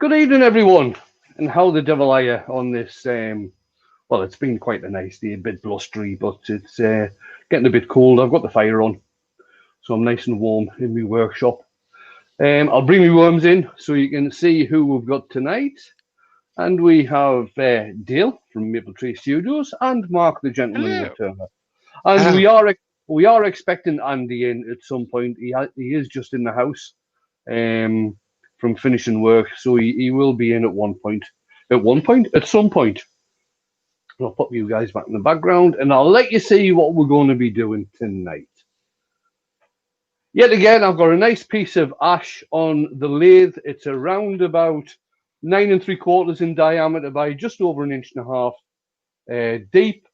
Good evening, everyone. And how the devil are you on this? Well, it's been quite a nice day, a bit blustery, but it's getting a bit cold. I've got the fire on, so I'm nice and warm in my workshop. I'll bring my worms in so you can see who we've got tonight. And we have Dale from Maple Tree Studios and Mark the Gentleman Hello. Returner. And Hello. we are expecting Andy in at some point. He is just in the house. From finishing work, so he will be in at one point. At some point. And I'll put you guys back in the background, and I'll let you see what we're going to be doing tonight. Yet again, I've got a nice piece of ash on the lathe. It's around about 9 3/4 in diameter by just over 1.5 inches deep,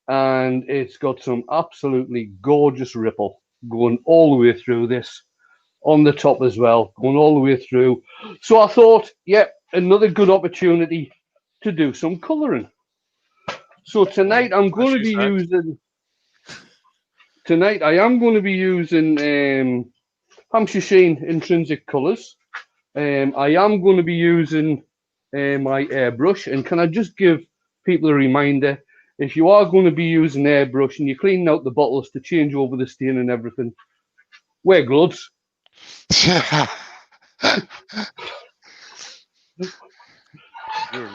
and it's got some absolutely gorgeous ripple going all the way through this. On the top as well, going all the way through. So I thought, yeah, another good opportunity to do some colouring. So tonight I am going to be using Hampshire Sheen Intrinsic Colours. I am going to be using my airbrush, and can I just give people a reminder, if you are going to be using airbrush and you're cleaning out the bottles to change over the stain and everything, wear gloves. You're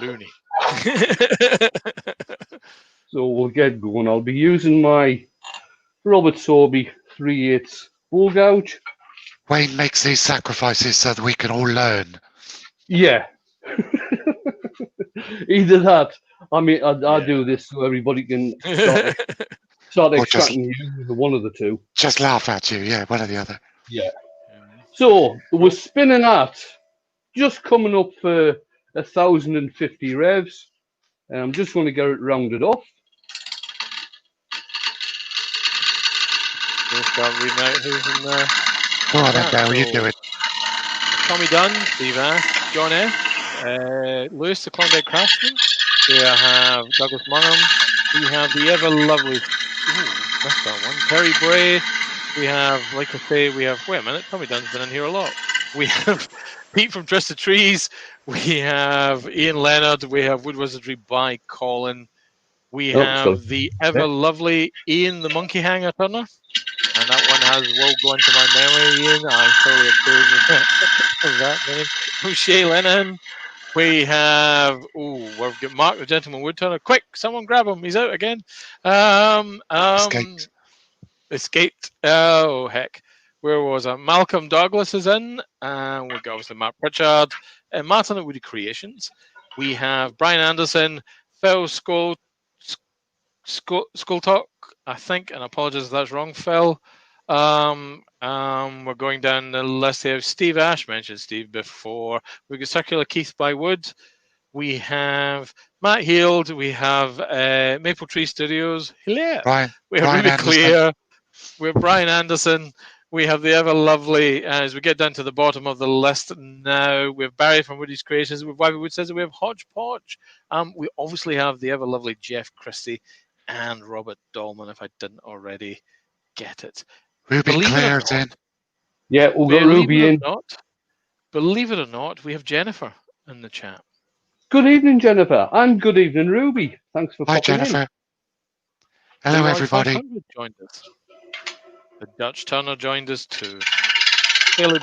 loony. So we'll get going. I'll be using my Robert Sorby 3/8 bull gouge. Wayne makes these sacrifices so that we can all learn. Yeah. Either that. I mean, I do this so everybody can start extracting you, one of the two. Just laugh at you, yeah, one or the other. Yeah. So we're spinning at just coming up for 1,050 revs. And I'm just going to get it rounded off. We'll start reading out who's in there. Go on then, Dale, you do it. Tommy Dunn, Steve Ash, John F., Lewis the Klondike Craftsman. We have Douglas Munham. We have the ever lovely, missed that one, Terry Bray. We have, like I say, wait a minute, Tommy Dunn's been in here a lot. We have Pete from Twisted Trees. We have Ian Leonard. We have Wood Wizardry by Colin. We have the ever lovely Ian the Monkey Hanger Turner. And that one has well gone to my memory, Ian. I'm sorry of that name. O'Shea Lennon. We have, we've got Mark the Gentleman Woodturner. Quick, someone grab him. He's out again. Escaped. Oh, heck. Where was I? Malcolm Douglas is in. And we've got obviously Matt Pritchard. And Martin at Woody Creations. We have Brian Anderson, Phil Skulltalk, I think, and I apologize if that's wrong, Phil. We're going down the list here. Steve Ash mentioned Steve before. We've got Circular Keith by Wood. We have Matt Heald. We have Maple Tree Studios. Hello. We have Ruby Clear. We have Brian Anderson. We have the ever lovely, as we get down to the bottom of the list now, we have Barry from Woody's Creations. We have Wivey Wood Says. We have Hodgepodge. We obviously have the ever lovely Jeff Christie and Robert Dolman, if I didn't already get it. Ruby Claire's in. Yeah, we'll get Ruby in. Believe it or not, we have Jennifer in the chat. Good evening, Jennifer, and good evening, Ruby. Thanks for popping Jennifer. In. Hello, everybody. Joined us. The Dutch Turner joined us too. Fairly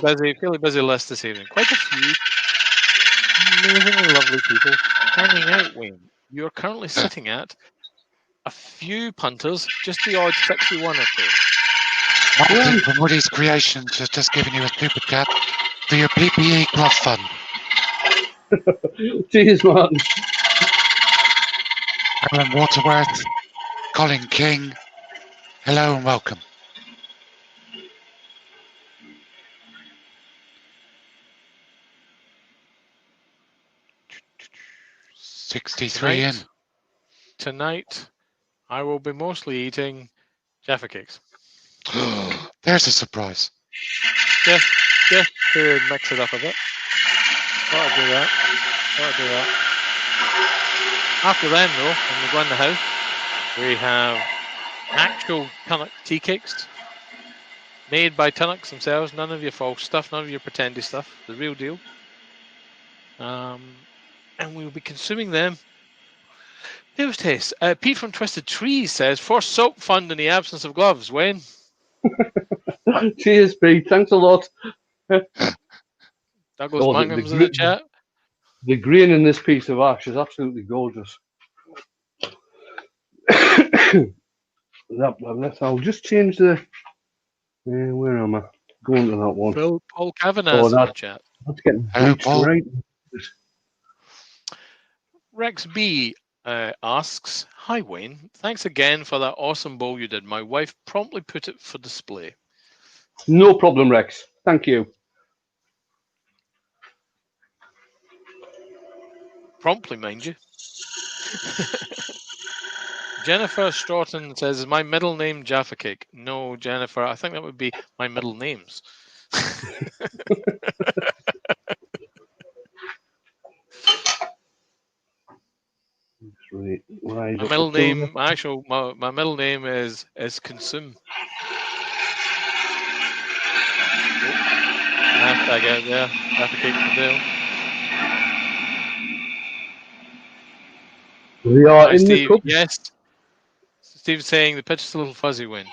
busy list this evening. Quite a few amazingly lovely people hanging out, Wayne. You're currently sitting at a few punters, just the odd 61 or two. Martin from Woody's Creations has just given you a super chat for your PPE glove fund. Cheers, Martin. Alan Waterworth, Colin King, hello and welcome. Tonight, I will be mostly eating Jaffa cakes. There's a surprise. Just to mix it up a bit. Thought I'd do that. After then, though, when we go in the house, we have actual Tunnock tea cakes made by Tunnocks themselves. None of your false stuff, none of your pretendy stuff. The real deal. and we'll be consuming them. News taste. Pete from Twisted Trees says, "For soap fund in the absence of gloves." Wayne. Cheers, Pete. Thanks a lot. Douglas Oh, Mangum's in the chat. the grain in this piece of ash is absolutely gorgeous. I'll just change the. Where am I? Going to that one. Phil Paul Kavanagh's in the chat. That's getting Hello, bleached Paul. right. Rex B asks, "Hi Wayne, thanks again for that awesome bowl you did. My wife promptly put it for display." No problem, Rex. Thank you. Promptly, mind you. Jennifer Stroughton says, "Is my middle name Jaffa Cake?" No, Jennifer. I think that would be my middle names. Right. My middle name, my middle name is Consume. Hashtag out there. Jaffa Cake for sale. We are Hi, in Steve. the cup. Yes. Steve's saying the pitch is a little fuzzy, Wayne.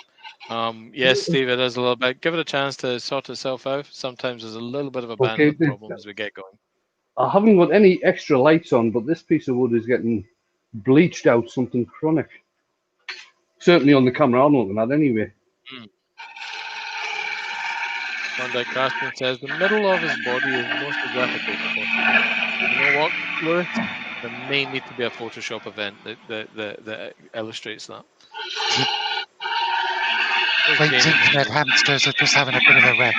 Yes, Steve, it is a little bit. Give it a chance to sort itself out. Sometimes there's a little bit of a bandwidth problem as we get going. I haven't got any extra lights on, but this piece of wood is getting bleached out something chronic. Certainly on the camera I'm looking at anyway. Monday Craftsman says the middle of his body is mostly Jaffa Cake. You know what, Lewis? There may need to be a Photoshop event that illustrates that. Wayne's internet hamsters are just having a bit of a wreck.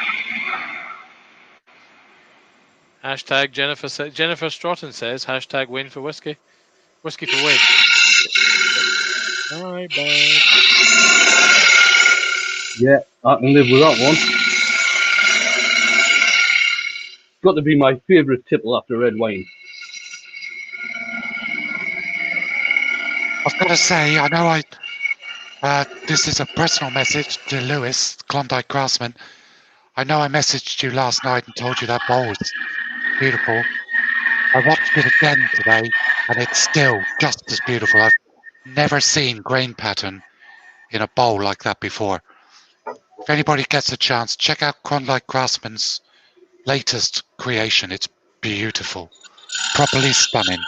Hashtag Jennifer Stroughton says, hashtag Wayne for whiskey. Whiskey for Wayne. My bad. Yeah, I can live with that one. Got to be my favourite tipple after red wine. I've got to say, I know this is a personal message to Lewis, Klondike Craftsman. I know I messaged you last night and told you that bowl was beautiful. I watched it again today, and it's still just as beautiful. I've never seen grain pattern in a bowl like that before. If anybody gets a chance, check out Klondike Craftsman's latest creation. It's beautiful, properly stunning.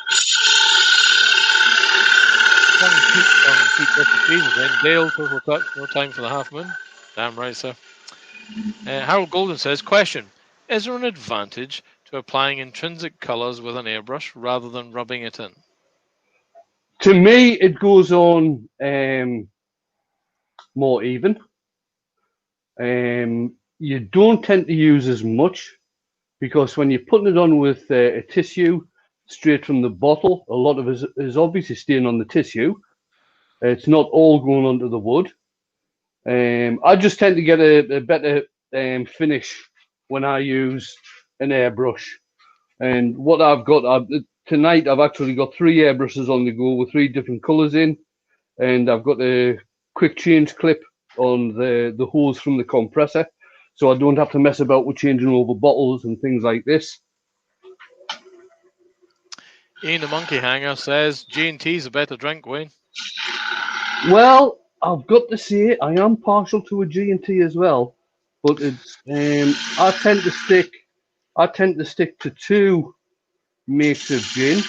Dale, total touch, no time for the half moon. Damn right, sir. Harold Golden says, question, is there an advantage to applying intrinsic colours with an airbrush rather than rubbing it in? To me, it goes on more even. You don't tend to use as much because when you're putting it on with a tissue straight from the bottle, a lot of it is obviously staying on the tissue. It's not all going onto the wood. I just tend to get a better finish when I use an airbrush. And what I've got tonight, I've actually got 3 airbrushes on the go with 3 different colours in, and I've got a quick change clip on the hose from the compressor, so I don't have to mess about with changing over bottles and things like this. Ian the Monkey Hanger says G&T's a better drink, Wayne. Well, I've got to say I am partial to a G&T as well, but it's I tend to stick to 2 makes of gin.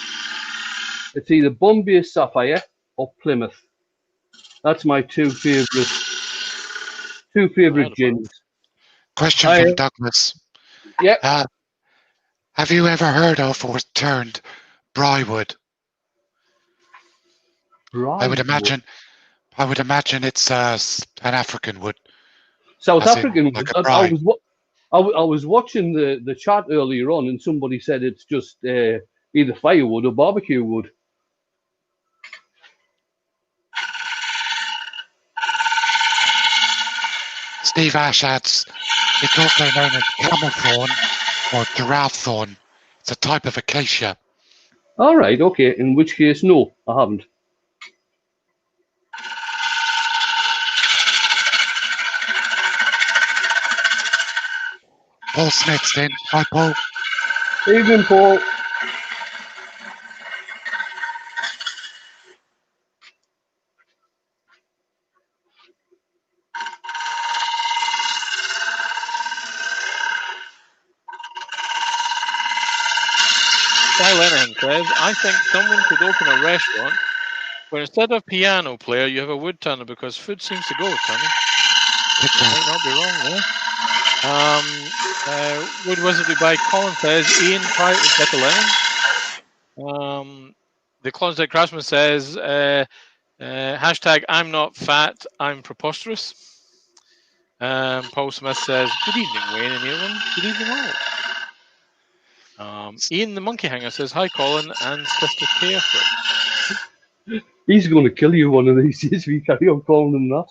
It's either Bombay Sapphire or Plymouth. That's my 2 favourite gins. Question from Douglas. Yep. Have you ever heard of or turned Brywood? I would imagine it's an African wood. South African wood. Like I was watching the chat earlier on, and somebody said it's just either firewood or barbecue wood. Steve Ash adds, it's also known as camel thorn or giraffe thorn. It's a type of acacia. All right, okay. In which case, no, I haven't. Paul Smith's in. Hi, Paul. Evening, Paul. Guy Lenehan says, I think someone could open a restaurant where instead of piano player, you have a wood turner because food seems to go, Tony. Might not be wrong there. Wood Wizardry by Colin says, Ian, try it with bitter lemon. The Clonside Craftsman says, hashtag I'm not fat, I'm preposterous. Paul Smith says, good evening, Wayne and everyone. Good evening, all. Ian the Monkey Hanger says, hi, Colin and Sister Careful. He's going to kill you one of these days if you carry on calling him that.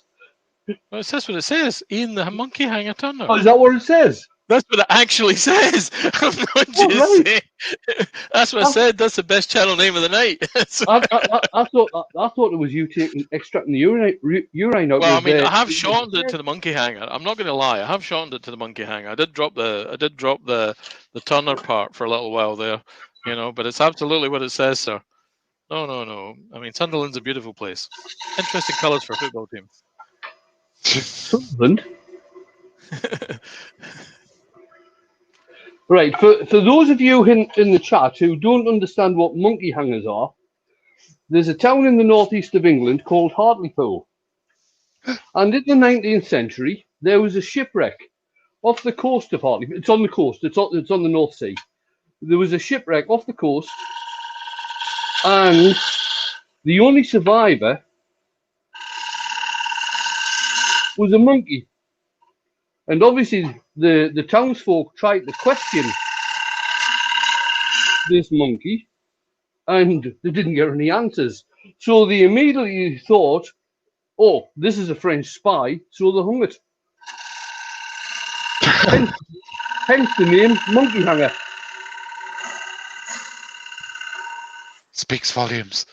Well, it says what it says. Ian the Monkey Hanger Turner. Oh, is that what it says? That's what it actually says. I'm not just saying. That's what I said. That's the best channel name of the night. I thought it was you extracting the urine out. Well, I mean, I have shortened it to the Monkey Hanger. I'm not going to lie. I have shortened it to the Monkey Hanger. I did drop the Turner part for a little while there, but it's absolutely what it says, sir. No. I mean, Sunderland's a beautiful place. Interesting colours for a football team. Sunderland. Right, for those of you in the chat who don't understand what monkey hangers are, there's a town in the northeast of England called Hartlepool. And in the 19th century, there was a shipwreck off the coast of Hartlepool. It's on the coast, it's on the North Sea. There was a shipwreck off the coast, and the only survivor was a monkey. And obviously, the townsfolk tried to question this monkey, and they didn't get any answers. So they immediately thought, oh, this is a French spy, so they hung it. hence the name Monkey Hanger. Speaks volumes.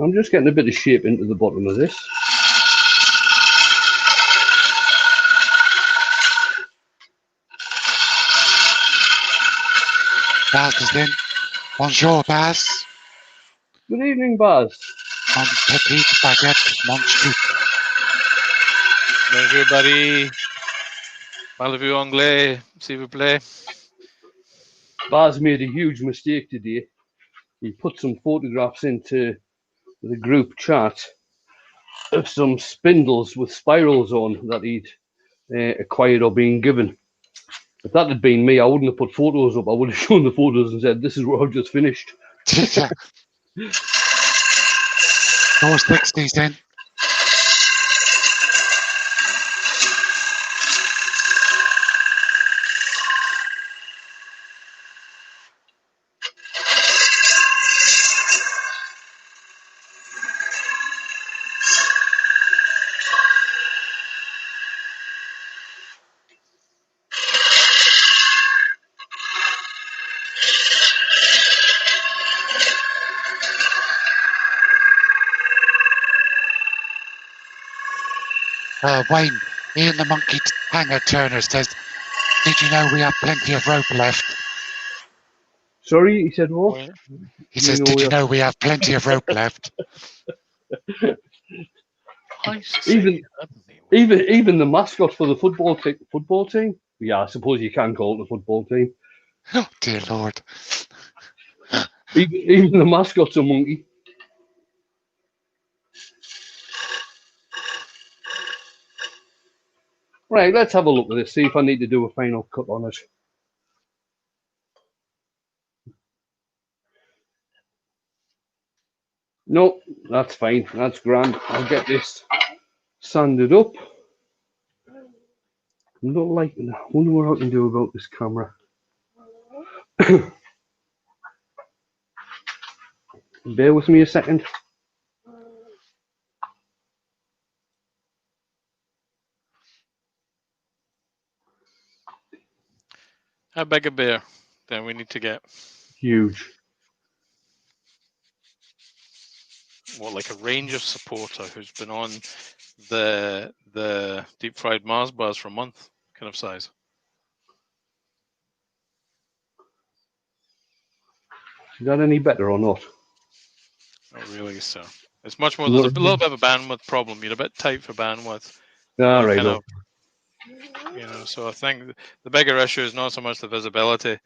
I'm just getting a bit of shape into the bottom of this. Baz is in. Bonjour, Baz. Good evening, Baz. On petite baguette, mon chou. Bonjour, buddy. Parlez-vous anglais, s'il vous plaît? Baz made a huge mistake today. He put some photographs into the group chat of some spindles with spirals on that he'd acquired or been given. If that had been me, I wouldn't have put photos up. I would have shown the photos and said, this is what I've just finished. Those 60s then. Wayne, Ian the Monkey Hanger Turner says, did you know we have plenty of rope left? Sorry, he said what? He says, did you know we have plenty of rope left? Even the mascot for the football team? Yeah, I suppose you can call it the football team. Oh, dear Lord. Even the mascot's a monkey. Right, let's have a look at this, see if I need to do a final cut on it. No, that's fine. That's grand. I'll get this sanded up. I'm not liking. I wonder what I can do about this camera. Bear with me a second. How big a bear then we need to get? Huge. like a Rangers supporter who's been on the deep fried Mars bars for a month kind of size. Is that any better or not? Not really, so. It's much more, there's a little bit of a bandwidth problem. You're a bit tight for bandwidth. All right. Kind of, so I think the bigger issue is not so much the visibility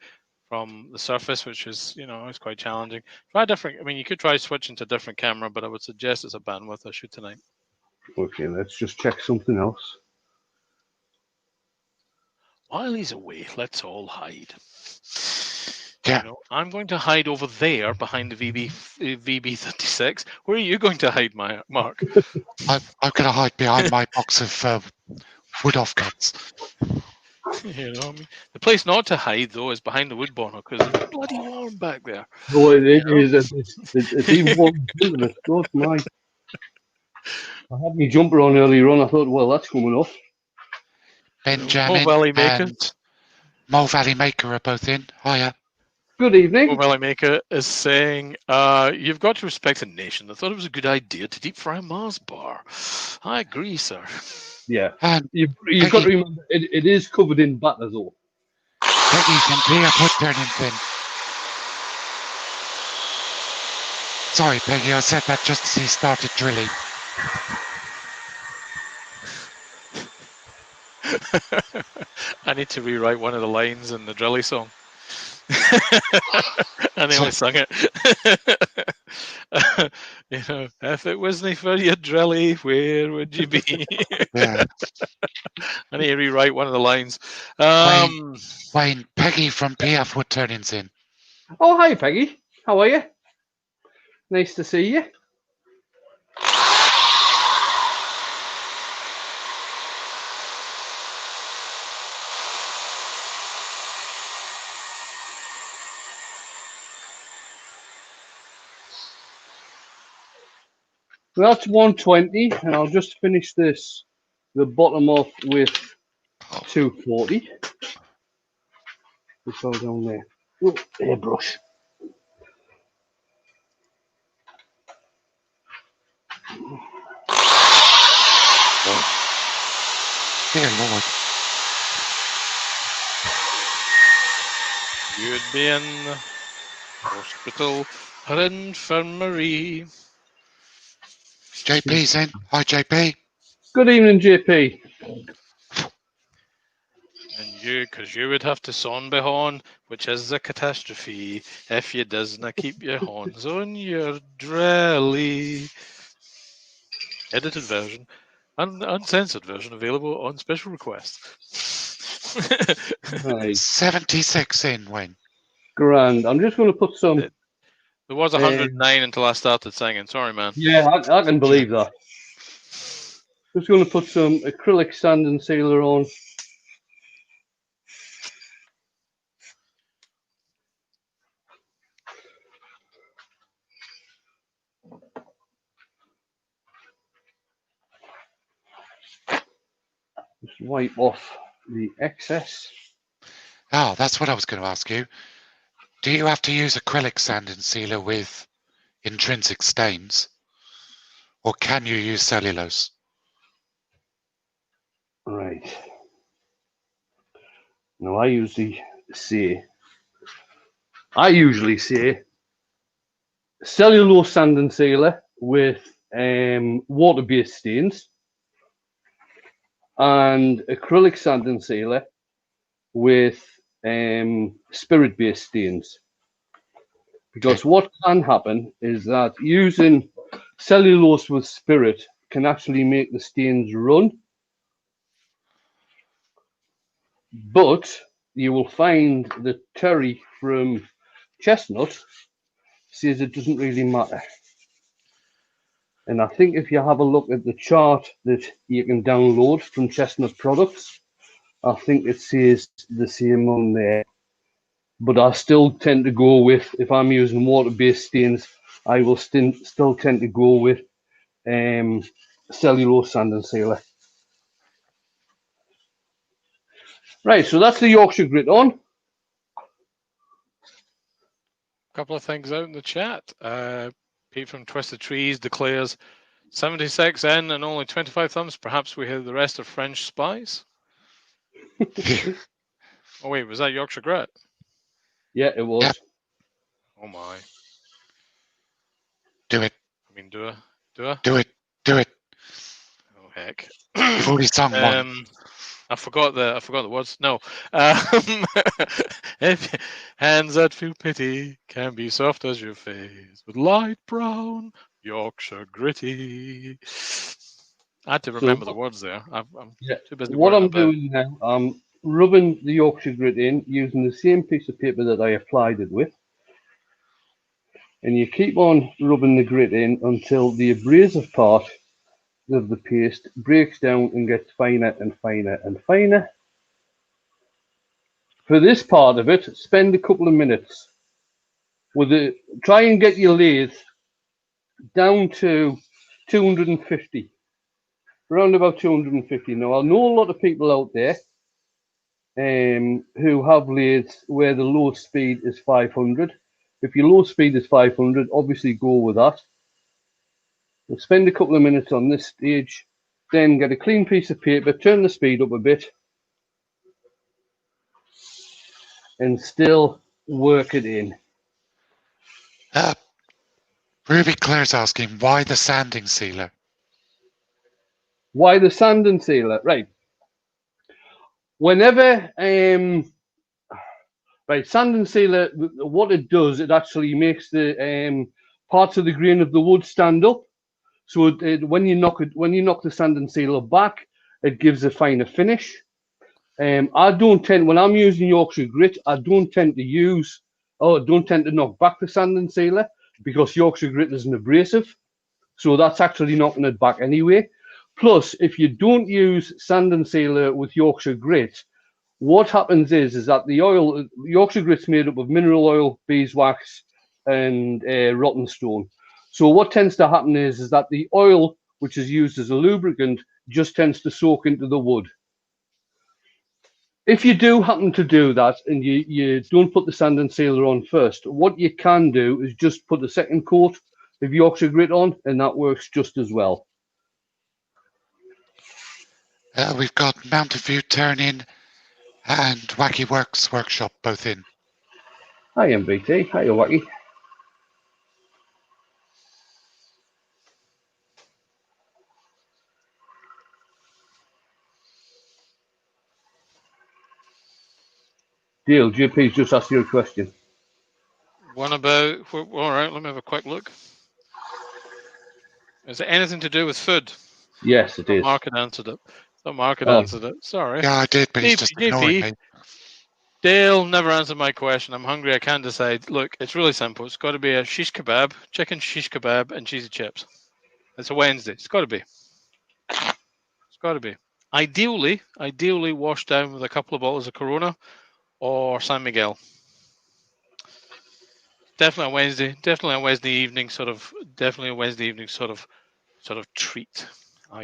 from the surface, which is, it's quite challenging. Try different. I mean, you could try switching to a different camera, but I would suggest it's a bandwidth issue tonight. Okay, let's just check something else. While he's away, let's all hide. Yeah. I'm going to hide over there behind the VB36. Where are you going to hide, Mark? I'm going to hide behind my box of wood offcuts. The place not to hide, though, is behind the wood burner because it's bloody warm back there. Oh, it is. It's even warm, isn't it? God, my. I had my jumper on earlier on. I thought, well, that's coming off. Benjamin and Mo Valley Maker are both in. Hiya. Good evening. Mo Valley Maker is saying, you've got to respect a nation. I thought it was a good idea to deep fry a Mars bar. I agree, sir. Yeah. And you've got to remember, it is covered in batter, though. Peggy can clear put turning thin. Sorry, Peggy, I said that just as he started drilling. I need to rewrite one of the lines in the Drilly song. I nearly sung it. If it wasn't for your Drilly, where would you be? Yeah. I need to rewrite one of the lines. Wayne, Peggy from PF Wood Turnings in. Oh, hi, Peggy. How are you? Nice to see you. That's 120, and I'll just finish the bottom off with 240. It's all down there. Oh, airbrush. Dear Lord. You'd be in hospital or infirmary. JP's in. Hi, JP. Good evening, JP. And because you would have to son be horn, which is a catastrophe, if you doesn't keep your horns on your drilly. Edited version, uncensored version available on special request. Right. 76 in, Wayne. Grand. I'm just going to put some... There was 109 until I started singing. Sorry, man. Yeah, I can believe that. Just going to put some acrylic sand and sealer on. Just wipe off the excess. Oh, that's what I was going to ask you. Do you have to use acrylic sand and sealer with intrinsic stains? Or can you use cellulose? Right. Now, I usually say cellulose sand and sealer with water-based stains, and acrylic sand and sealer with spirit-based stains. Because what can happen is that using cellulose with spirit can actually make the stains run. But you will find that Terry from Chestnut says it doesn't really matter. And I think if you have a look at the chart that you can download from Chestnut products, I think it says the same on there. But I still tend to go with, if I'm using water-based stains, I will still tend to go with cellulose sand and sealer. Right, so that's the Yorkshire grit on. Couple of things out in the chat. Pete from Twisted Trees declares 76 in and only 25 thumbs. Perhaps we have the rest of French spies. Oh wait, was that Yorkshire Grit? Yeah, it was. Yep. Oh my. Do it. I mean, do I? Do it. Do it. Oh heck. You've already sung one. I forgot the words. No. If hands that feel pity can be soft as your face, with light brown Yorkshire gritty. I had to remember the words there. I'm Yeah. too busy What worrying I'm about. doing now, I'm rubbing the Yorkshire Grit in using the same piece of paper that I applied it with. And you keep on rubbing the grit in until the abrasive part of the paste breaks down and gets finer and finer and finer. For this part of it, spend a couple of minutes with it. Try and get your lathe down to 250, around about 250. Now, I know a lot of people out there who have lathes where the low speed is 500. If your low speed is 500, obviously go with that. We'll spend a couple of minutes on this stage, then get a clean piece of paper, turn the speed up a bit, and still work it in. Ruby Claire's asking, why the sanding sealer? Why the sanding sealer? Right. Whenever, right, sanding sealer, what it does, it actually makes the parts of the grain of the wood stand up. So when you knock the sanding sealer back, it gives a finer finish. I don't tend, when I'm using Yorkshire Grit, I don't tend to knock back the sanding sealer because Yorkshire Grit is an abrasive. So that's actually knocking it back anyway. Plus, if you don't use sanding sealer with Yorkshire Grit, what happens is that the oil, Yorkshire Grit's made up of mineral oil, beeswax, and rotten stone. So what tends to happen is that the oil, which is used as a lubricant, just tends to soak into the wood. If you do happen to do that and you don't put the sanding sealer on first, what you can do is just put a second coat of Yorkshire Grit on, and that works just as well. We've got Mountain View Turn-In and Wacky Works Workshop both in. Hi, MBT. Hi, Wacky. Dale, GP's just asked you a question. One about, all right, let me have a quick look. Is it anything to do with food? Yes, it is. Mark had answered it. Mark had answered it. Sorry. Yeah, I did, but he's just ignoring me. Dale never answered my question. I'm hungry. I can't decide. Look, it's really simple. It's got to be a shish kebab, chicken shish kebab, and cheesy chips. It's a Wednesday. It's got to be. It's got to be. Ideally washed down with a couple of bottles of Corona or San Miguel. Definitely a Wednesday. Definitely a Wednesday evening sort of. Definitely a Wednesday evening sort of treat.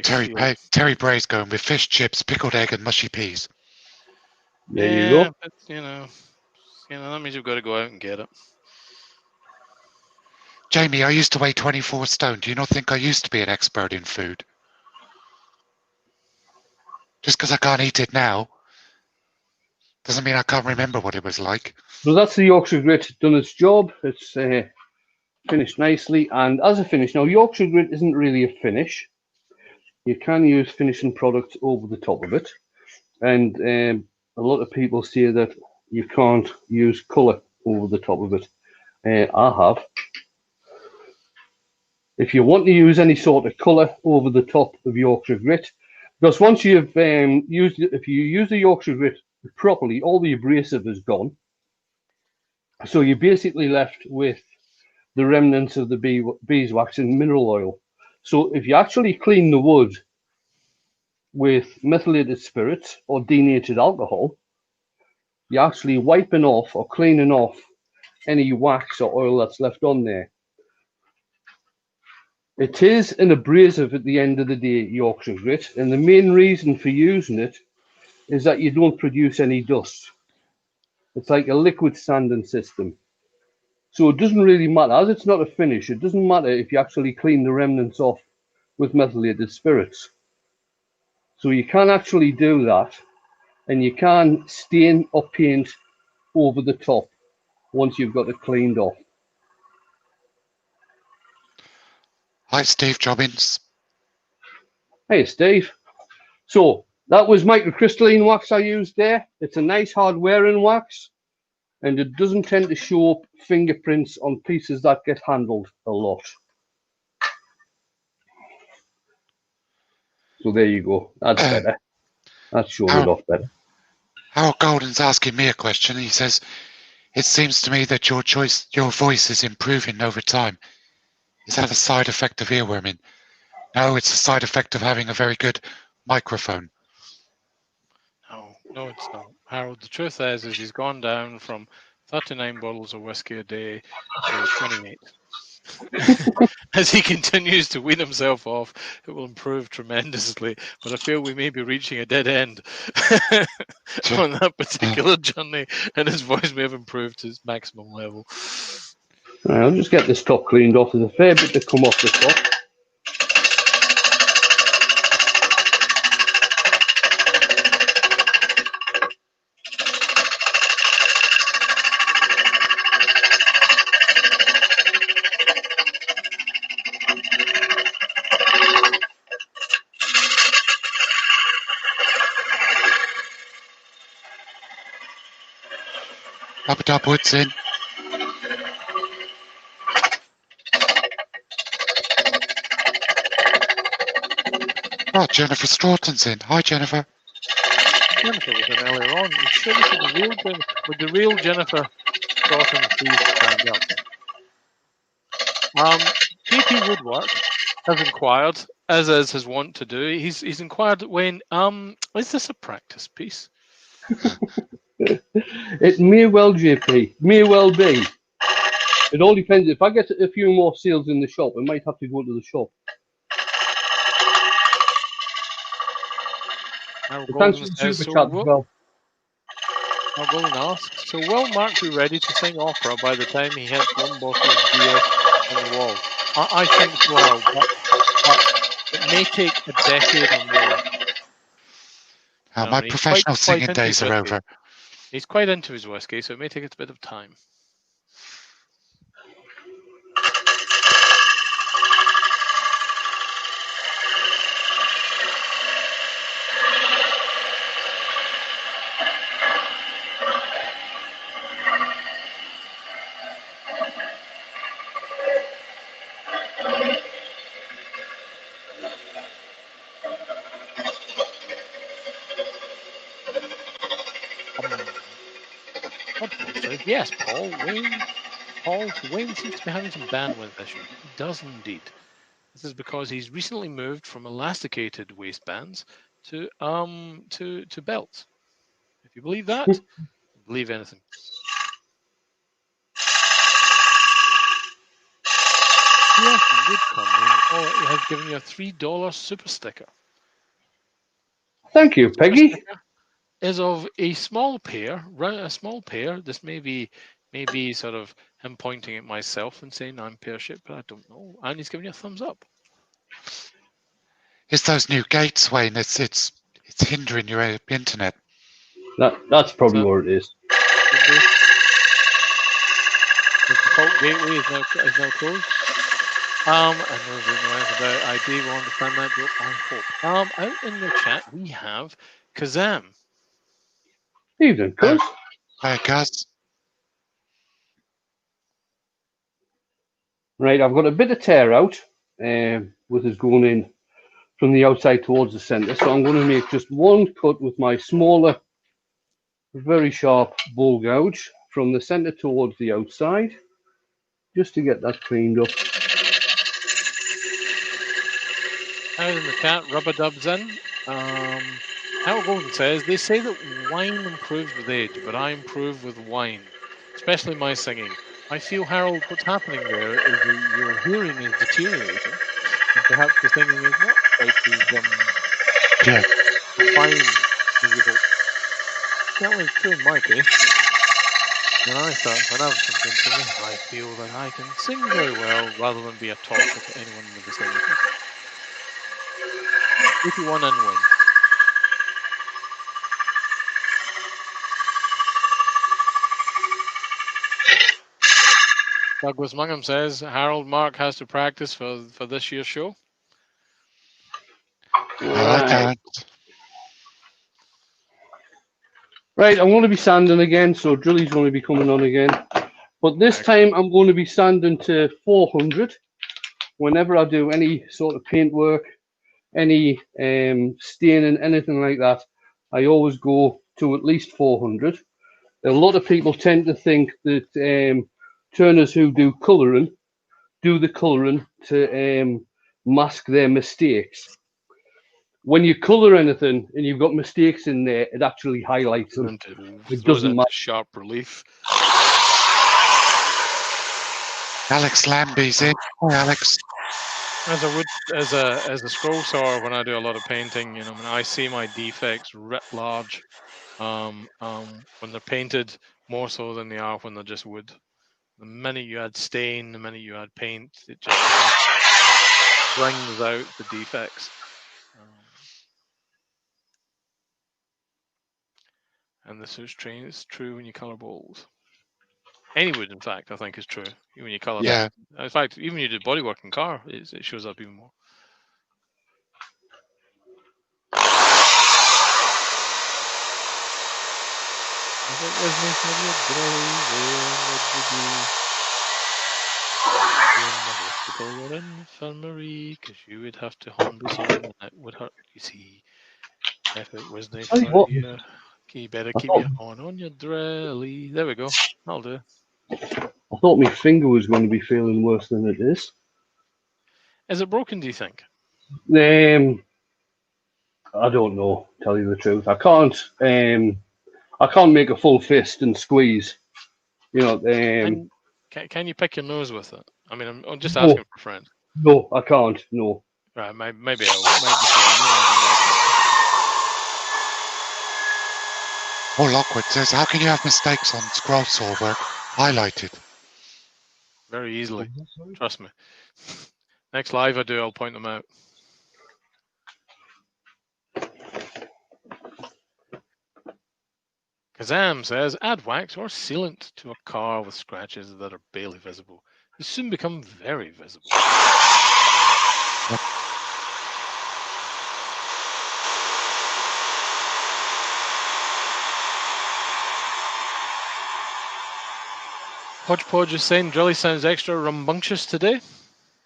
Terry Bray's going with fish chips, pickled egg, and mushy peas. There you go. But that means you've got to go out and get it. Jamie, I used to weigh 24 stone. Do you not think I used to be an expert in food? Just because I can't eat it now doesn't mean I can't remember what it was like. So that's the Yorkshire Grit done its job. It's finished nicely. And as a finish, now Yorkshire Grit isn't really a finish. You can use finishing products over the top of it. And a lot of people say that you can't use colour over the top of it. I have. If you want to use any sort of colour over the top of Yorkshire Grit, because once you've used it, if you use the Yorkshire Grit properly, all the abrasive is gone. So you're basically left with the remnants of the beeswax and mineral oil. So if you actually clean the wood with methylated spirits or denatured alcohol, you're actually wiping off or cleaning off any wax or oil that's left on there. It is an abrasive at the end of the day, Yorkshire Grit, and the main reason for using it is that you don't produce any dust. It's like a liquid sanding system. So it doesn't really matter, as it's not a finish, it doesn't matter if you actually clean the remnants off with methylated spirits. So you can actually do that, and you can stain or paint over the top once you've got it cleaned off. Hi, Steve Jobbins. Hey, Steve. So that was microcrystalline wax I used there. It's a nice hard wearing wax, and it doesn't tend to show up fingerprints on pieces that get handled a lot. So there you go. That's better. That's showing it off better. Harold Golden's asking me a question. He says, "It seems to me that your voice is improving over time. Is that a side effect of earworming?" No, it's a side effect of having a very good microphone. No, it's not. Harold, the truth is he's gone down from 39 bottles of whiskey a day to 28. As he continues to wean himself off, it will improve tremendously. But I feel we may be reaching a dead end on that particular journey, and his voice may have improved to its maximum level. Right, I'll just get this top cleaned off. There's a fair bit to come off the top. Rub-a-dub Woods in. Oh, Jennifer Stroughton's in. Hi, Jennifer. Jennifer was in earlier on. You sure this is the real Jennifer? Would the real Jennifer Stroughton please stand up? JP Woodwork has inquired, as is his wont to do. He's inquired when is this a practice piece? It may well, JP, may well be. It all depends. If I get a few more sales in the shop, I might have to go to the shop. Thanks for the super chat as well. Golden asks, so will Mark be ready to sing opera by the time he hits one bottle of beer on the wall? I think so, but it may take a decade or more. My professional singing days are over. He's quite into his whiskey, so it may take a bit of time. Yes, Paul. Wayne seems to be having some bandwidth issues. He does indeed. This is because he's recently moved from elasticated waistbands to belts. If you believe that, believe anything. Yes, he has given you a $3 super sticker. Thank you, Peggy. Is of a small pair. This may be sort of him pointing at myself and saying I'm pear-shaped, but I don't know. And he's giving you a thumbs up. It's those new gates, Wayne. It's hindering your internet. That's probably what it is. The default gateway is now closed. I know about ID will understand that, but I hope. Out in the chat we have Kazam. Evening, Cuz. Hi, Cuz. Right, I've got a bit of tear out with us going in from the outside towards the centre, so I'm going to make just one cut with my smaller, very sharp bowl gouge from the centre towards the outside, just to get that cleaned up. Out in the chat, Rubber Dubs in. Hal Golden says, they say that wine improves with age, but I improve with wine, especially my singing. I feel, Harold, what's happening there is your hearing is deteriorating, and perhaps the singing is not quite as fine as you hope. That was true in my case. And I thought, when I've been singing, I feel that I can sing very well rather than be a torture to anyone in the vicinity. 81 and win. Douglas Mungham says Harold Mark has to practice for this year's show. I can't. Right, I'm going to be sanding again, so Drilly's going to be coming on again. But this time I'm going to be sanding to 400. Whenever I do any sort of paint work, any staining, anything like that, I always go to at least 400. A lot of people tend to think that turners who do the colouring to mask their mistakes. When you colour anything and you've got mistakes in there, it actually highlights them. It doesn't matter. Sharp relief. Alex Lambie's in. Hi, Alex. As a scroll sawer, when I do a lot of painting, you know, when I see my defects writ large, when they're painted more so than they are when they're just wood. The minute you add stain, the minute you add paint, it just brings out the defects. And this is true when you colour bowls. Any wood, in fact, I think is true when you colour. Yeah. Them. In fact, even when you do bodywork in car, it shows up even more. If it was me from your grave, what would you do? In the hospital or infirmary, because you would have to humbly some and it would hurt, you see. If it was nice for you, you better keep your on your drilly. There we go. That'll do. I thought my finger was going to be feeling worse than it is. Is it broken, do you think? I don't know, tell you the truth. I can't make a full fist and squeeze. You know, can you pick your nose with it? I mean, I'm just asking for a friend. No, I can't. No. Right, maybe Paul Lockwood says, how can you have mistakes on scroll saw work highlighted? Very easily. Trust me. Next live I do, I'll point them out. Kazam says, add wax or sealant to a car with scratches that are barely visible. They soon become very visible. Hodgepodge is saying Drilly sounds extra rambunctious today.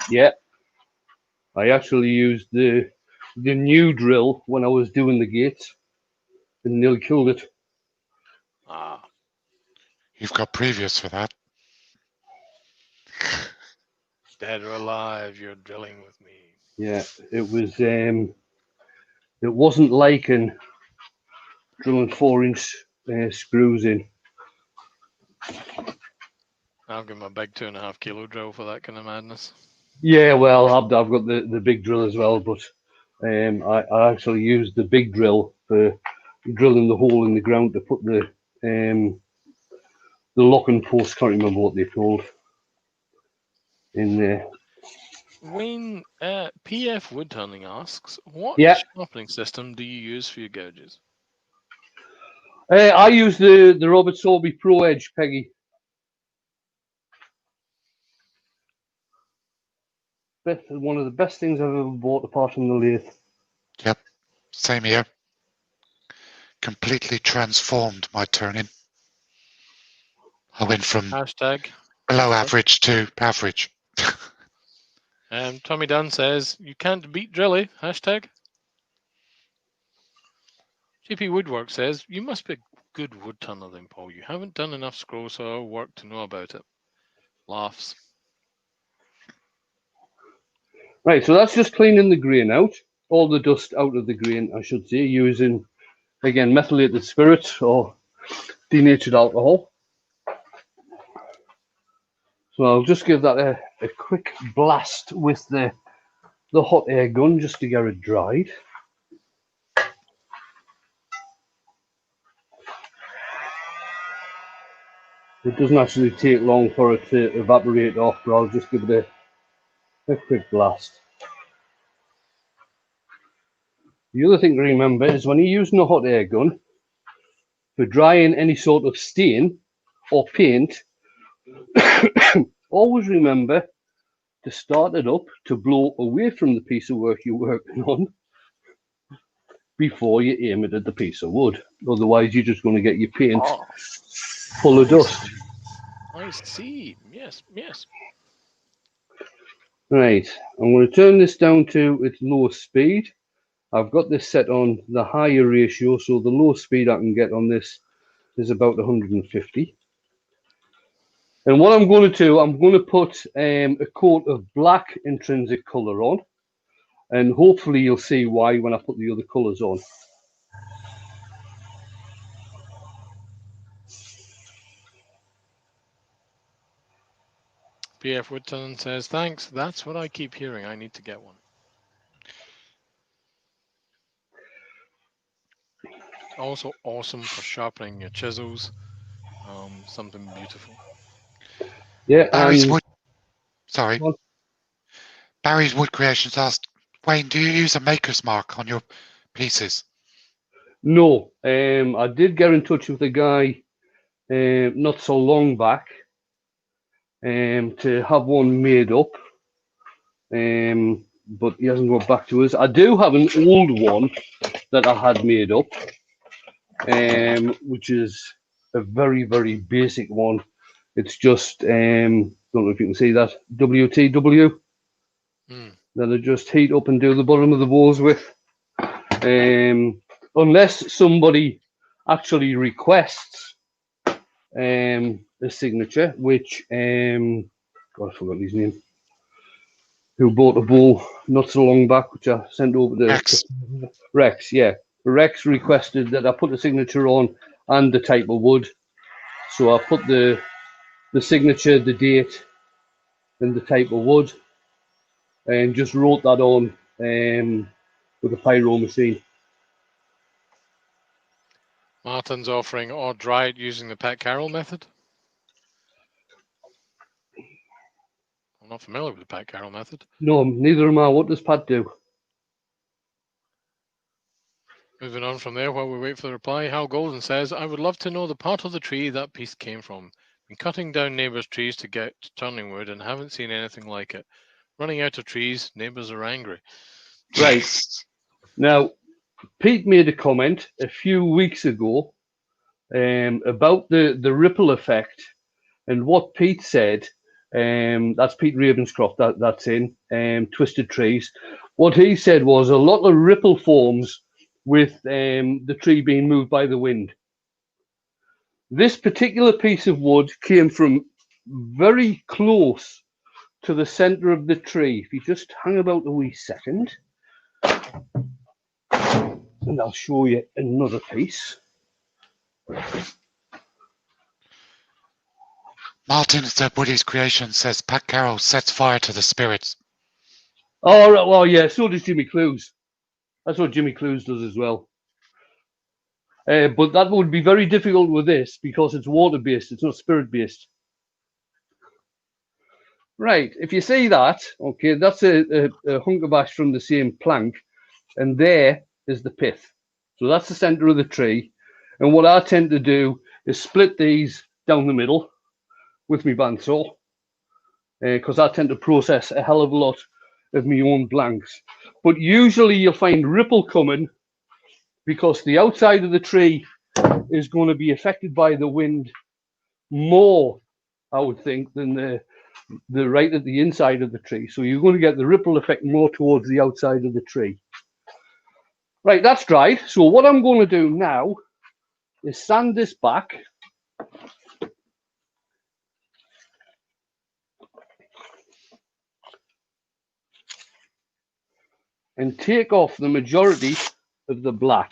Yeah. I actually used the new drill when I was doing the gates and nearly killed it. Ah. You've got previous for that. Dead or alive, you're drilling with me. Yeah, it was it wasn't like drilling 4-inch screws in. I'll give him a big 2.5 kilo drill for that kind of madness. Yeah, well, I've got the big drill as well, but I actually used the big drill for drilling the hole in the ground to put the locking post. Can't remember what they're called in there. Wayne, PF Woodturning asks, what sharpening system do you use for your gouges? I use the Robert Sorby Pro Edge, Peggy. One of the best things I've ever bought apart from the lathe. Yep, same here. Completely transformed my turning. I went from below average to average. Tommy Dunn says, you can't beat Drilly, hashtag. JP Woodwork says, you must be a good wood turner then, Paul. You haven't done enough scroll saw work to know about it. Laughs. Right, so that's just cleaning the grain out. All the dust out of the grain, I should say, using, again, methylated spirit or denatured alcohol. So I'll just give that a quick blast with the hot air gun just to get it dried. It doesn't actually take long for it to evaporate off, but I'll just give it a quick blast. The other thing to remember is when you're using a hot air gun for drying any sort of stain or paint, always remember to start it up to blow away from the piece of work you're working on before you aim it at the piece of wood. Otherwise, you're just going to get your paint full of dust. I see. Yes, yes. Right, I'm going to turn this down to its lowest speed. I've got this set on the higher ratio, so the lowest speed I can get on this is about 150. And what I'm going to do, I'm going to put a coat of black intrinsic colour on, and hopefully you'll see why when I put the other colours on. PF Woodton says, thanks. That's what I keep hearing. I need to get one. Also awesome for sharpening your chisels. Something beautiful. Yeah, Barry's Wood. Sorry. Barry's Wood Creations asked, Wayne, do you use a maker's mark on your pieces? No, I did get in touch with a guy not so long back to have one made up, but he hasn't got back to us. I do have an old one that I had made up, which is a very, very basic one. It's just, don't know if you can see that, WTW, that I just heat up and do the bottom of the balls with. Unless somebody actually requests a signature, which, God, I forgot his name, who bought a bowl not so long back, which I sent over to Rex. Yeah, Rex requested that I put the signature on and the type of wood. So I put the signature, the date, and the type of wood, and just wrote that on with a pyro machine. Martin's offering or dry it using the Pat Carroll method. I'm not familiar with the Pat Carroll method. No, neither am I. What does Pat do? Moving on from there while we wait for the reply, Hal Golden says, I would love to know the part of the tree that piece came from. Been cutting down neighbours' trees to get turning wood and haven't seen anything like it. Running out of trees, neighbours are angry. Right. Now, Pete made a comment a few weeks ago about the ripple effect, and what Pete said, that's Pete Ravenscroft, that's in Twisted Trees. What he said was a lot of ripple forms with the tree being moved by the wind. This particular piece of wood came from very close to the center of the tree. If you just hang about a wee second, and I'll show you another piece. Martin at Woody's Creation says Pat Carroll sets fire to the spirits. Oh, right, well, yeah, so does Jimmy Clues. That's what Jimmy Clues does as well. But that would be very difficult with this because it's water-based, it's not spirit-based. Right, if you see that, okay, that's a hunk of ash from the same plank, and there is the pith. So that's the center of the tree. And what I tend to do is split these down the middle with my bandsaw, because I tend to process a hell of a lot of my own blanks. But usually you'll find ripple coming because the outside of the tree is going to be affected by the wind more, I would think, than the right at the inside of the tree. So you're going to get the ripple effect more towards the outside of the tree. Right, that's dried. So what I'm going to do now is sand this back. And take off the majority of the black.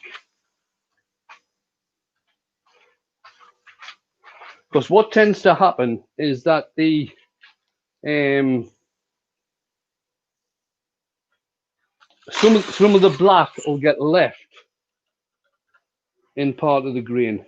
Because what tends to happen is that the some of the black will get left in part of the grain.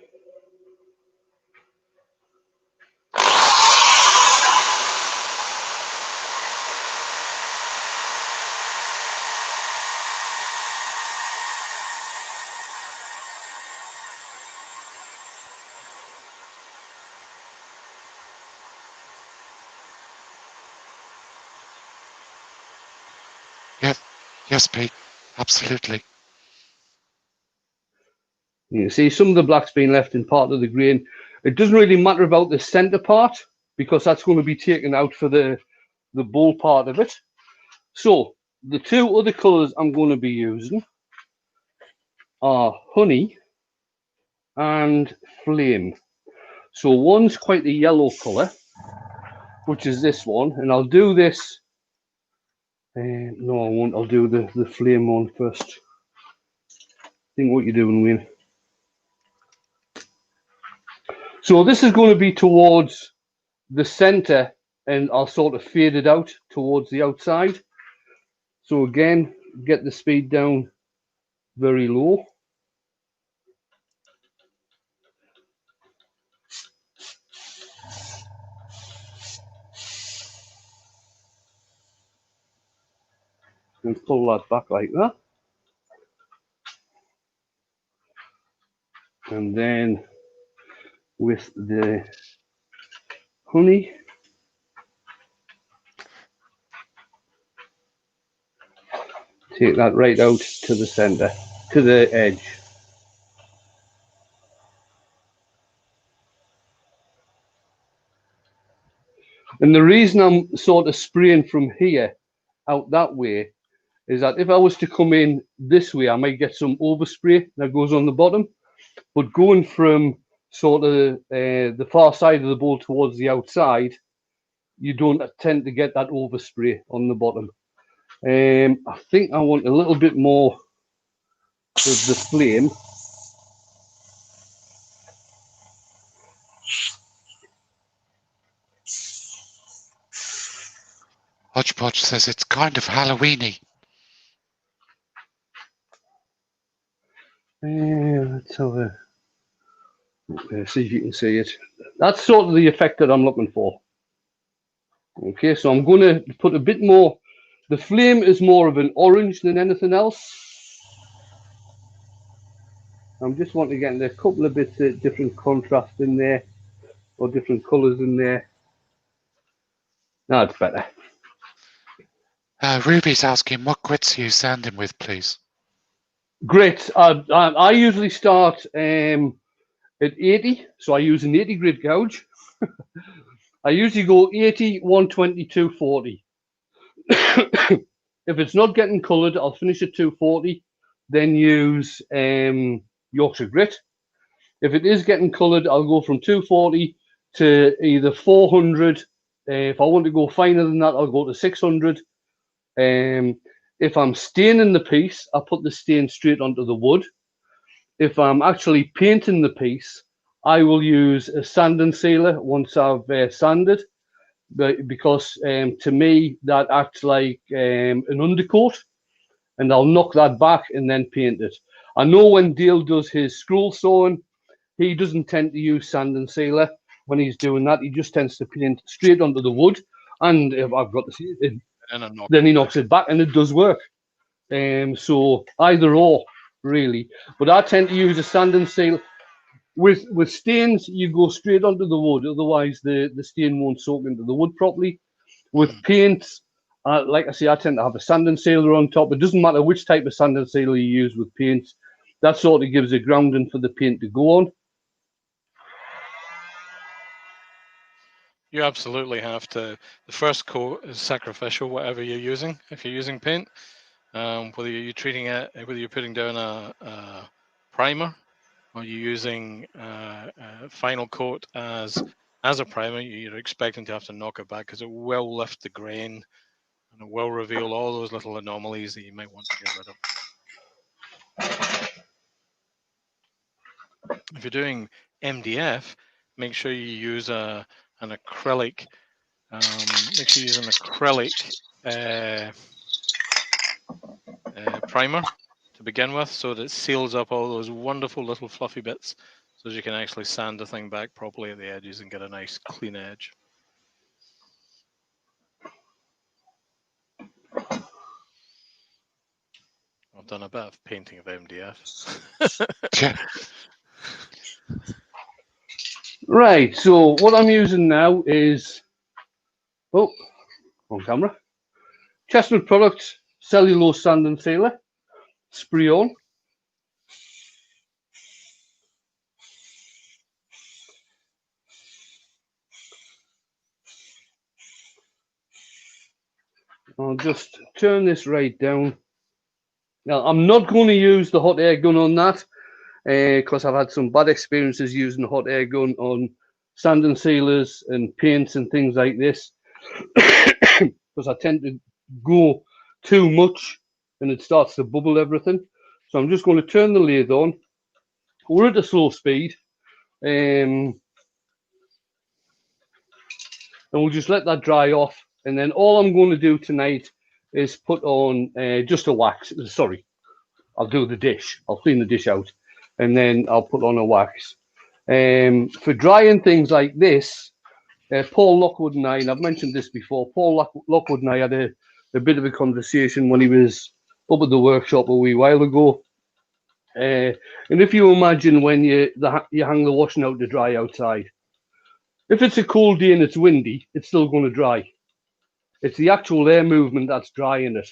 Yes, Pete. Absolutely. You see some of the black's been left in part of the grain. It doesn't really matter about the center part because that's going to be taken out for the bowl part of it. So the two other colors I'm going to be using are honey and flame. So one's quite a yellow color, which is this one, and I'll do this. No, I won't. I'll do the flame one first. Think what you're doing, Wayne. So this is going to be towards the center, and I'll sort of fade it out towards the outside. So again, get the speed down very low. And pull that back like that. And then with the honey, take that right out to the center, to the edge. And the reason I'm sort of spraying from here out that way is that if I was to come in this way, I might get some overspray that goes on the bottom. But going from sort of the far side of the bowl towards the outside, you don't tend to get that overspray on the bottom. I think I want a little bit more of the flame. Hodgepodge says it's kind of Halloweeny. Let's have a see if you can see it. That's sort of the effect that I'm looking for. Okay, so I'm going to put a bit more. The flame is more of an orange than anything else. I'm just wanting to get a couple of bits of different contrast in there, or different colours in there. That's better. Ruby's asking, what grits are you sanding with, please? Grit. I usually start at 80, so I use an 80 grit gouge. I usually go 80, 120, 240. If it's not getting coloured, I'll finish at 240, then use Yorkshire grit. If it is getting coloured, I'll go from 240 to either 400. If I want to go finer than that, I'll go to 600. If I'm staining the piece, I put the stain straight onto the wood. If I'm actually painting the piece, I will use a sanding sealer once I've sanded, because to me that acts like an undercoat, and I'll knock that back and then paint it. I know when Dale does his scroll sewing, he doesn't tend to use sanding sealer when he's doing that. He just tends to paint straight onto the wood, and if I've got to see it, then he knocks it back, and it does work. So either or, really. But I tend to use a sanding sealer. With stains, you go straight onto the wood. Otherwise, the stain won't soak into the wood properly. With paints, like I say, I tend to have a sanding sealer on top. It doesn't matter which type of sanding sealer you use with paints. That sort of gives a grounding for the paint to go on. You absolutely have to. The first coat is sacrificial, whatever you're using. If you're using paint, whether you're treating it, whether you're putting down a primer, or you're using a final coat as a primer, you're expecting to have to knock it back because it will lift the grain and it will reveal all those little anomalies that you might want to get rid of. If you're doing MDF, make sure you use an acrylic. Make sure you use an acrylic primer to begin with, so that it seals up all those wonderful little fluffy bits, so that you can actually sand the thing back properly at the edges and get a nice clean edge. I've done a bit of painting of MDF. Yeah. Right, so what I'm using now is, on camera, Chestnut product, cellulose sand and sealer, spray on. I'll just turn this right down. Now, I'm not going to use the hot air gun on that because I've had some bad experiences using the hot air gun on sand and sealers and paints and things like this because I tend to go too much and it starts to bubble everything. So I'm just going to turn the lathe on. We're at a slow speed. And we'll just let that dry off. And then all I'm going to do tonight is put on just a wax. Sorry, I'll do the dish. I'll clean the dish out. And then I'll put on a wax. For drying things like this, Paul Lockwood and I, and I've mentioned this before, Paul Lockwood and I had a bit of a conversation when he was up at the workshop a wee while ago. And if you imagine when you hang the washing out to dry outside, if it's a cold day and it's windy, it's still going to dry. It's the actual air movement that's drying it,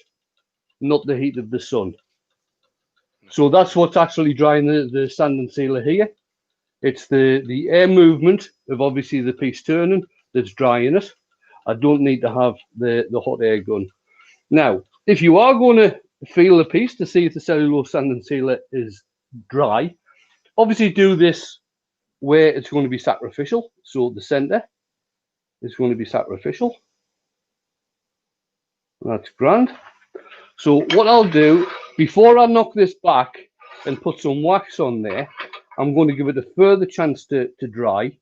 not the heat of the sun. So that's what's actually drying the sand and sealer here. It's the air movement of obviously the piece turning that's drying it. I don't need to have the hot air gun. Now, if you are going to feel the piece to see if the cellulose sand and sealer is dry, obviously do this where it's going to be sacrificial. So the center is going to be sacrificial. That's grand. So what I'll do, before I knock this back and put some wax on there, I'm going to give it a further chance to dry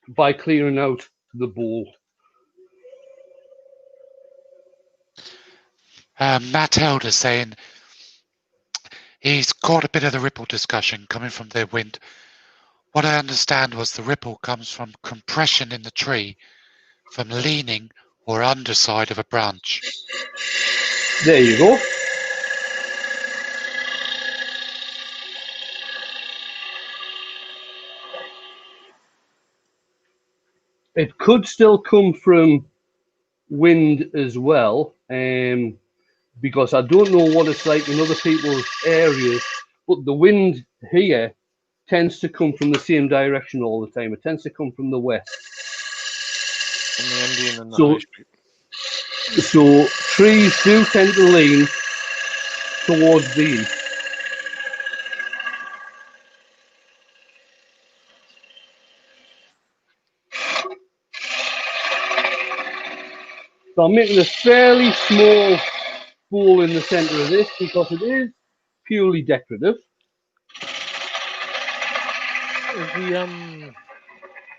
by clearing out the bowl. Matt Elder saying he's caught a bit of the ripple discussion coming from the wind. What I understand was the ripple comes from compression in the tree, from leaning or underside of a branch. There you go. It could still come from wind as well, because I don't know what it's like in other people's areas, but the wind here tends to come from the same direction all the time. It tends to come from the west. In the Indian and the high street. So trees do tend to lean towards the east. So I'm making a fairly small bowl in the center of this because it is purely decorative. Is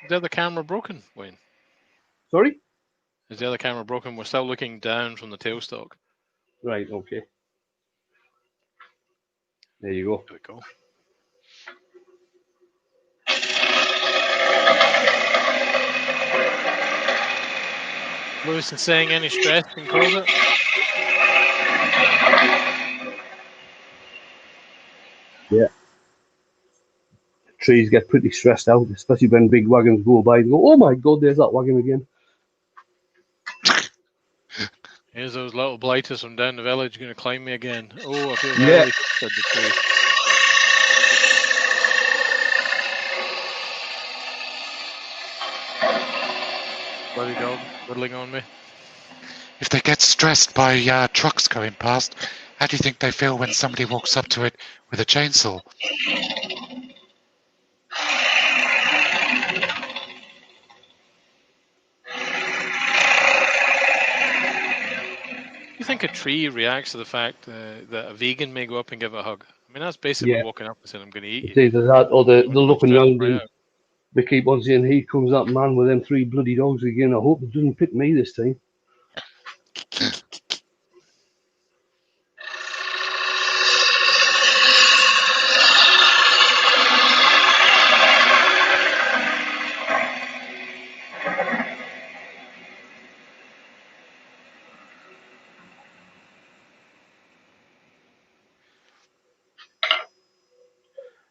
the other camera broken, Wayne? Sorry? Is the other camera broken? We're still looking down from the tailstock. Right, okay. There you go. There we go. Lewis is saying any stress can cause it? Yeah. Trees get pretty stressed out, especially when big wagons go by and go, oh my God, there's that wagon again. Here's those little blighters from down the village going to climb me again. Oh, I feel very said the tree. Bloody dog whittling on me. If they get stressed by trucks going past, how do you think they feel when somebody walks up to it with a chainsaw? You think a tree reacts to the fact that a vegan may go up and give it a hug? I mean, that's basically walking up and saying, I'm going to eat you. It's either that or they're looking around and they keep on saying, here comes that man with them 3 bloody dogs again. I hope it doesn't pick me this time.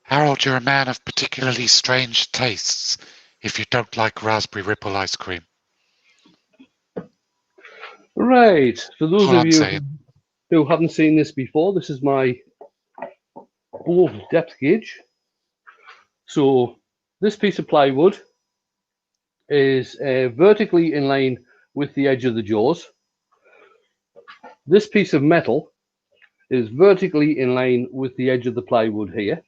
Harold, you're a man of particularly strange tastes if you don't like raspberry ripple ice cream. Right. For those of you who haven't seen this before, this is my bowl depth gauge. So this piece of plywood is vertically in line with the edge of the jaws. This piece of metal is vertically in line with the edge of the plywood here.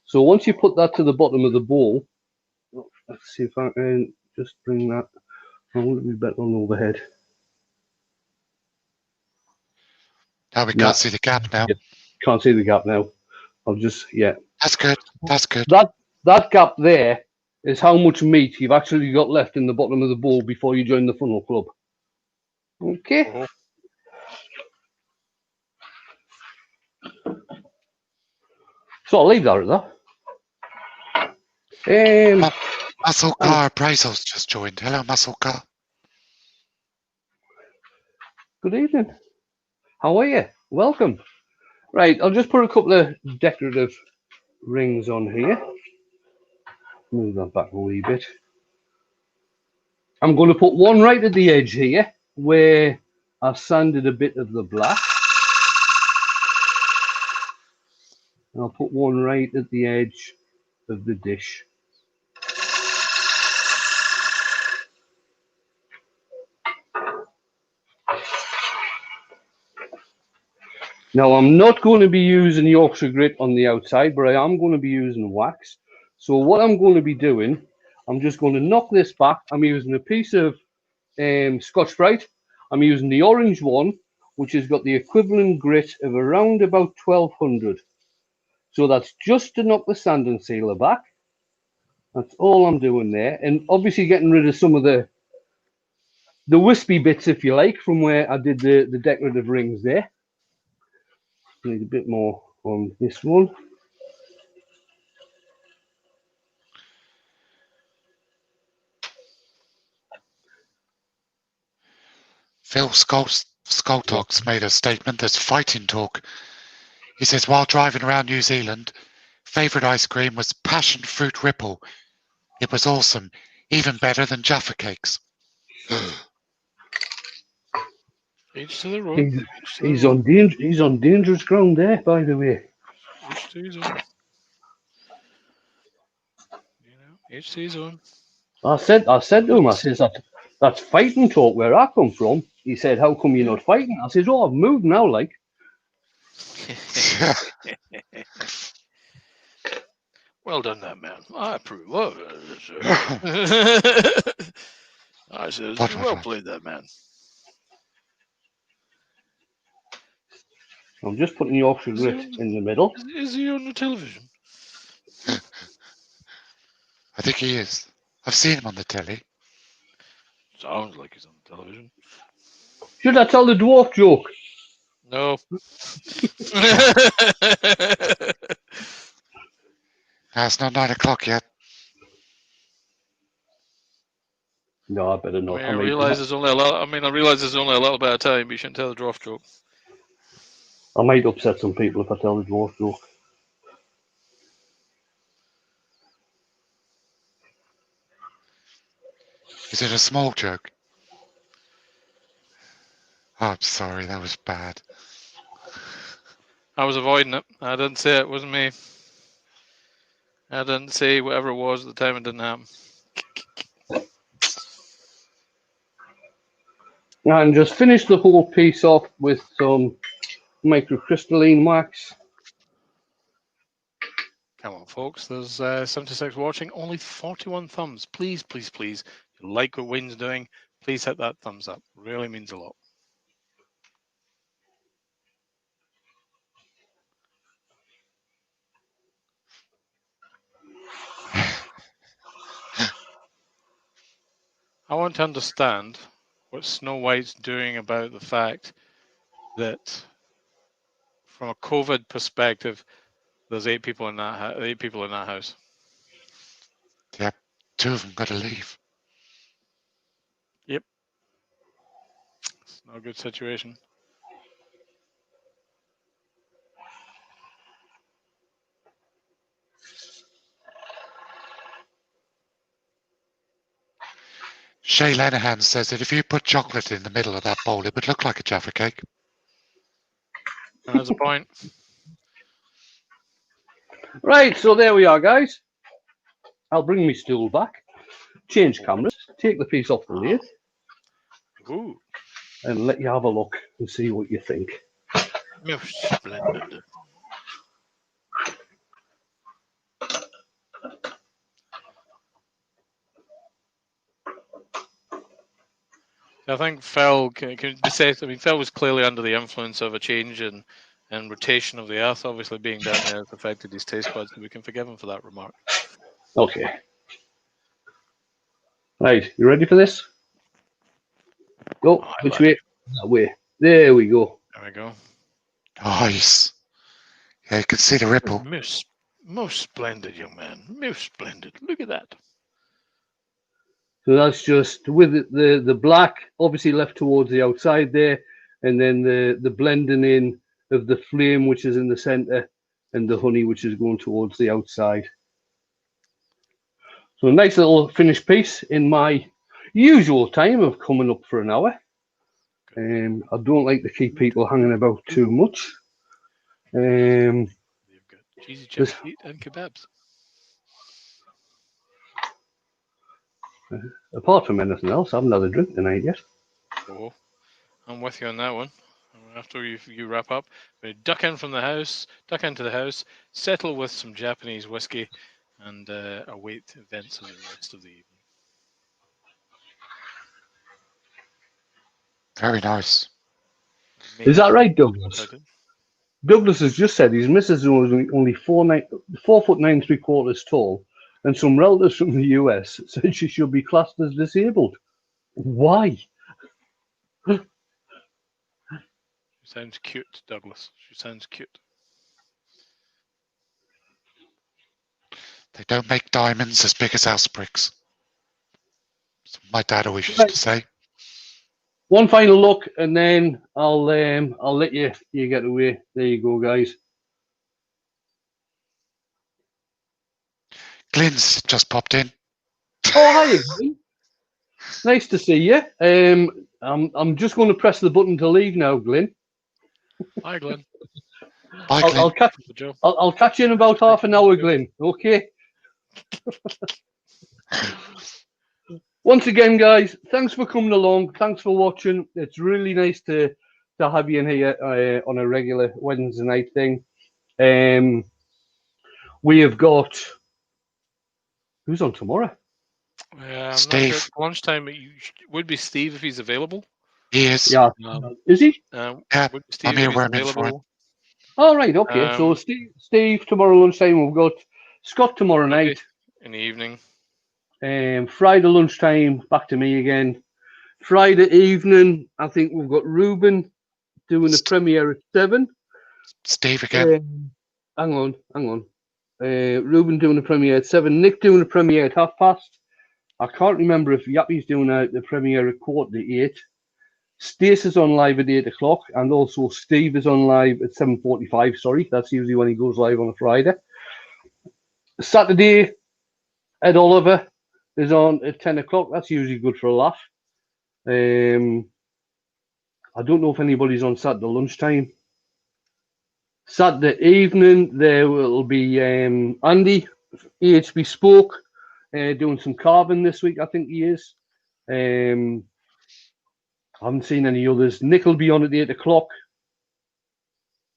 So once you put that to the bottom of the bowl, let's see if I can just bring that. I want to be better on overhead. Now we can't see the gap now. Yeah, can't see the gap now. I'll just, yeah. That's good. That's good. That gap there is how much meat you've actually got left in the bottom of the bowl before you join the funnel club. Okay. Oh. So I'll leave that at that. Muscle Car Appraisals just joined. Hello, Muscle Car. Good evening. How are you? Welcome. Right, I'll just put a couple of decorative rings on here. Move that back a wee bit. I'm going to put one right at the edge here where I've sanded a bit of the black. And I'll put one right at the edge of the dish. Now, I'm not going to be using Yorkshire grit on the outside, but I am going to be using wax. So what I'm going to be doing, I'm just going to knock this back. I'm using a piece of Scotch-Brite. I'm using the orange one, which has got the equivalent grit of around about 1200. So that's just to knock the sand and sealer back. That's all I'm doing there. And obviously getting rid of some of the wispy bits, if you like, from where I did the decorative rings there. Need a bit more on this one. Phil Skulltalk's made a statement. There's fighting talk. He says, while driving around New Zealand, favourite ice cream was passion fruit ripple. It was awesome, even better than Jaffa cakes. Each to the road. He's on dangerous ground there, by the way. Each to his own. Each to his own. I said to him, I says, that's fighting talk where I come from. He said, how come you're not fighting? I says, oh, I've moved now, like. Well done, that man. I approve. I says, well played, that man. I'm just putting Yorkshire grit in the middle. Is he on the television? I think he is. I've seen him on the telly. Sounds like he's on the television. Should I tell the dwarf joke? No. It's not 9 o'clock yet. No, I better not. I realise there's only a lot. I realise there's only a little bit of time. But you shouldn't tell the dwarf joke. I might upset some people if I tell the dwarf joke. Is it a small joke? Oh, I'm sorry, that was bad. I was avoiding it. I didn't say it wasn't me. I didn't say whatever it was at the time. It didn't happen. And just finish the whole piece off with some microcrystalline wax. Come on, folks. There's 76 watching. Only 41 thumbs. Please, please, please. If you like what Wayne's doing, please hit that thumbs up. It really means a lot. I want to understand what Snow White's doing about the fact that, from a COVID perspective, there's 8 people in that house. Yep, 2 of them got to leave. Yep, it's not a good situation. Shay Lenahan says that if you put chocolate in the middle of that bowl, it would look like a Jaffa cake. That's a point. Right, so there we are, guys. I'll bring my stool back, change cameras, take the piece off the lathe, Ooh, and let you have a look and see what you think. most splendid. I think Phil can be said. I mean, Phil was clearly under the influence of a change in rotation of the Earth. Obviously, being down there has affected his taste buds, so we can forgive him for that remark. Okay. Right, you ready for this? Go. Oh, Which way? That way. There we go. There we go. Nice. Yeah, you can see the ripple. Most splendid, young man. Most splendid. Look at that. So that's just with the black obviously left towards the outside there, and then the blending in of the flame which is in the center, and the honey which is going towards the outside. So a nice little finished piece in my usual time of coming up for an hour. I don't like to keep people hanging about too much. You've got cheesy chicken feet and kebabs. Apart from anything else, I haven't had a drink tonight yet. Oh, I'm with you on that one. After you wrap up, we duck into the house, settle with some Japanese whiskey, and await events of the rest of the evening. Very nice. Is that right, Douglas? Douglas has just said his missus is only 4'9" tall, and some relatives from the US said she should be classed as disabled. Why? She sounds cute, Douglas. She sounds cute. They don't make diamonds as big as house bricks. My dad always used to say. One final look, and then I'll let you get away. There you go, guys. Glenn's just popped in. Oh, hi, Glenn. Nice to see you. I'm just going to press the button to leave now, Glenn. Hi, Glenn. Bye, Glenn. I'll catch you in about half an hour, Glenn. Okay. Once again, guys, thanks for coming along. Thanks for watching. It's really nice to have you in here on a regular Wednesday night thing. We have got who's on tomorrow? Steve. Not sure. Lunchtime. Would be Steve if he's available. He is. Yeah. Is he? Yeah. I'm here wearing it for him. All right. Okay. So Steve tomorrow lunchtime. We've got Scott tomorrow night in the evening. Friday lunchtime, back to me again. Friday evening, I think we've got Ruben doing the premiere at 7. Steve again. Hang on. Ruben doing the premiere at 7. Nick doing the premiere at past. I can't remember if Yappy's doing the premiere at 7:45. Stacey's on live at 8 o'clock, and also Steve is on live at 7:45. Sorry, that's usually when he goes live on a Friday. Saturday, Ed Oliver is on at 10 o'clock. That's usually good for a laugh. I don't know if anybody's on Saturday lunchtime. Saturday evening, there will be Andy, EHB Spoke, doing some carving this week, I think he is. I haven't seen any others. Nick will be on at 8 o'clock.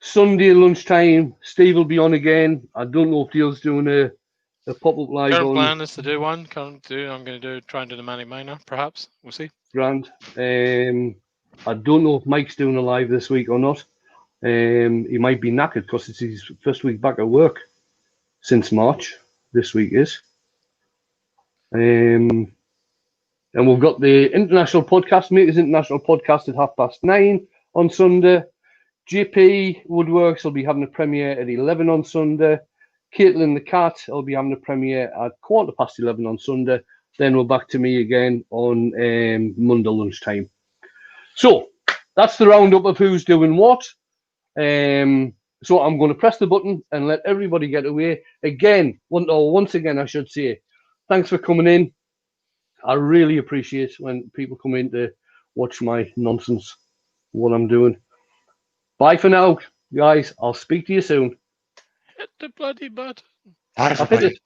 Sunday lunchtime, Steve will be on again. I don't know if Dale's doing a pop-up live. Current plan is to do one. I'm going to try and do the Manic Miner, perhaps. We'll see. Grand. I don't know if Mike's doing a live this week or not. He might be knackered because it's his first week back at work since March. This week is. And we've got the International Podcast Makers International Podcast at 9:30 on Sunday. JP Woodworks will be having a premiere at 11 on Sunday. Caitlin the Cat will be having a premiere at 11:15 on Sunday. Then we're back to me again on Monday lunchtime. So that's the roundup of who's doing what. So I'm going to press the button and let everybody get away. Once again, I should say, thanks for coming in. I really appreciate when people come in to watch my nonsense, what I'm doing. Bye for now. Guys, I'll speak to you soon. Hit the bloody button. Bye, I've hit everybody. it.